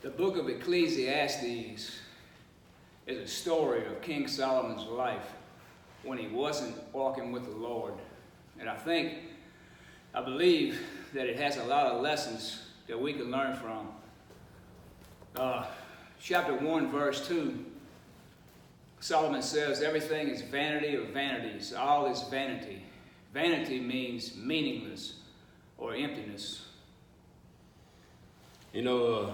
The book of Ecclesiastes is a story of King Solomon's life when he wasn't walking with the Lord. And I believe that it has a lot of lessons that we can learn from. Chapter 1, verse 2, Solomon says, everything is vanity of vanities. All is vanity. Vanity means meaningless or emptiness. You know,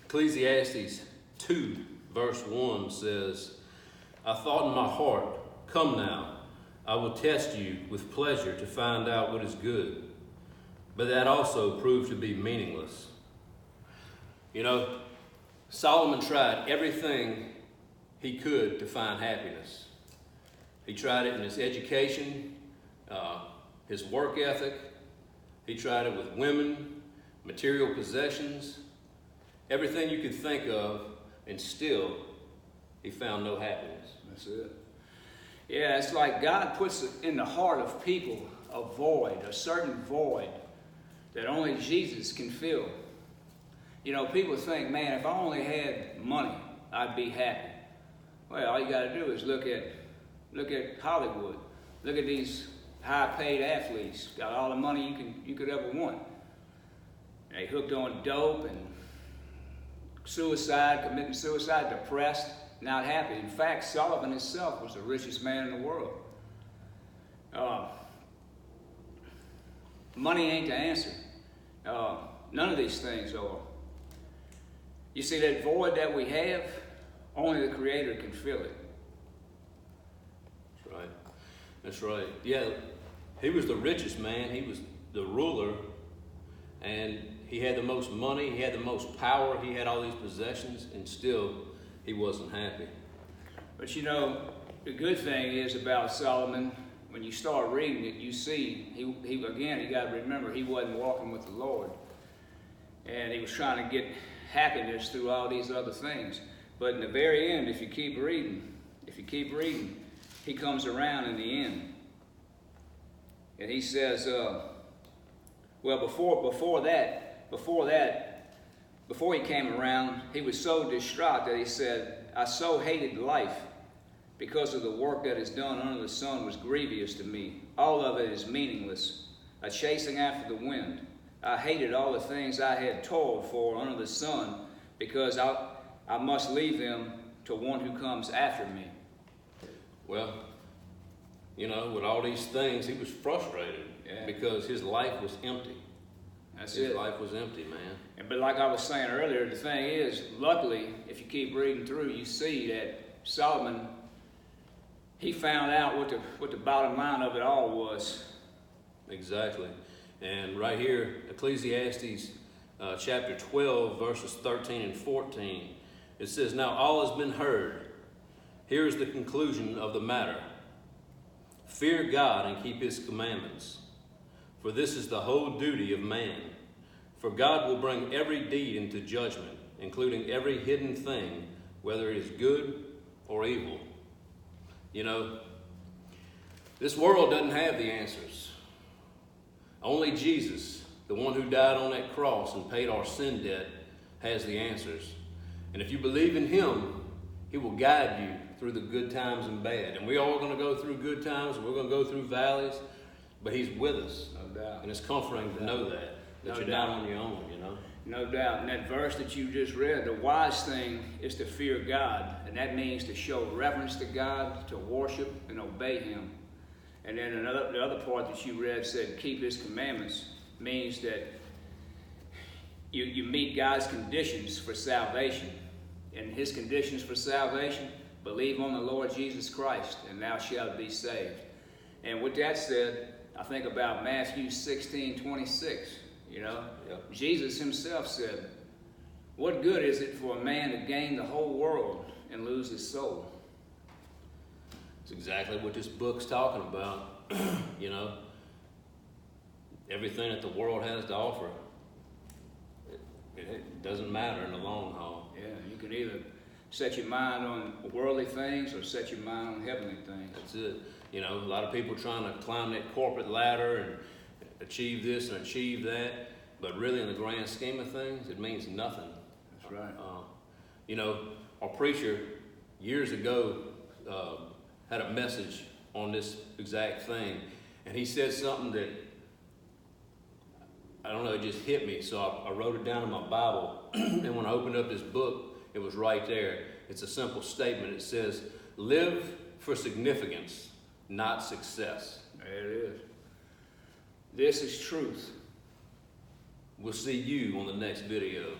Ecclesiastes 2, verse 1 says, I thought in my heart, come now, I will test you with pleasure to find out what is good. But that also proved to be meaningless. You know, Solomon tried everything he could to find happiness. He tried it in his education, his work ethic. He tried it with women, material possessions, everything you could think of, and still he found no happiness. That's it. Yeah, it's like God puts in the heart of people a void, a certain void that only Jesus can fill. You know, people think, man, if I only had money, I'd be happy. Well, all you got to do is look at Hollywood. Look at these high-paid athletes. Got all the money you could ever want. They hooked on dope and committing suicide, depressed, not happy. In fact, Solomon himself was the richest man in the world. Money ain't the answer. None of these things are. You see, that void that we have, only the Creator can fill it. That's right. That's right. Yeah, he was the richest man. He was the ruler. And he had the most money. He had the most power. He had all these possessions. And still, he wasn't happy. But you know, the good thing is about Solomon, when you start reading it, you see, you got to remember, he wasn't walking with the Lord. And he was trying to get happiness through all these other things. But in the very end, if you keep reading, he comes around in the end. And he says, before he came around, he was so distraught that he said, I so hated life because of the work that is done under the sun was grievous to me. All of it is meaningless, a chasing after the wind. I hated all the things I had toiled for under the sun because I must leave them to one who comes after me. Well, you know, with all these things, he was frustrated because his life was empty. His life was empty, man. But like I was saying earlier, the thing is, luckily, if you keep reading through, you see that Solomon, he found out what the bottom line of it all was. Exactly. And right here, Ecclesiastes chapter 12, verses 13 and 14, it says, Now all has been heard. Here is the conclusion of the matter. Fear God and keep his commandments, for this is the whole duty of man. For God will bring every deed into judgment, including every hidden thing, whether it is good or evil. You know, this world doesn't have the answers. Only Jesus, the one who died on that cross and paid our sin debt, has the answers. And if you believe in him, he will guide you through the good times and bad. And we're all going to go through good times, and we're going to go through valleys, but he's with us. No doubt. And it's comforting to know that you're not on your own, you know. No doubt. And that verse that you just read, the wise thing is to fear God. And that means to show reverence to God, to worship and obey him. And then the other part that you read said, keep his commandments, means that you meet God's conditions for salvation. And his conditions for salvation, believe on the Lord Jesus Christ, and thou shalt be saved. And with that said, I think about Matthew 16:26. You know, Jesus himself said, what good is it for a man to gain the whole world and lose his soul? It's exactly what this book's talking about. You know, everything that the world has to offer, it doesn't matter in the long haul. Yeah, you can either set your mind on worldly things or set your mind on heavenly things. That's it. You know, a lot of people trying to climb that corporate ladder and achieve this and achieve that, but really in the grand scheme of things, it means nothing. right. You know, our preacher years ago had a message on this exact thing, and he said something that, I don't know, it just hit me. So I wrote it down in my Bible, and when I opened up this book, it was right there. It's a simple statement. It says, live for significance, not success. There it is. This is truth. We'll see you on the next video.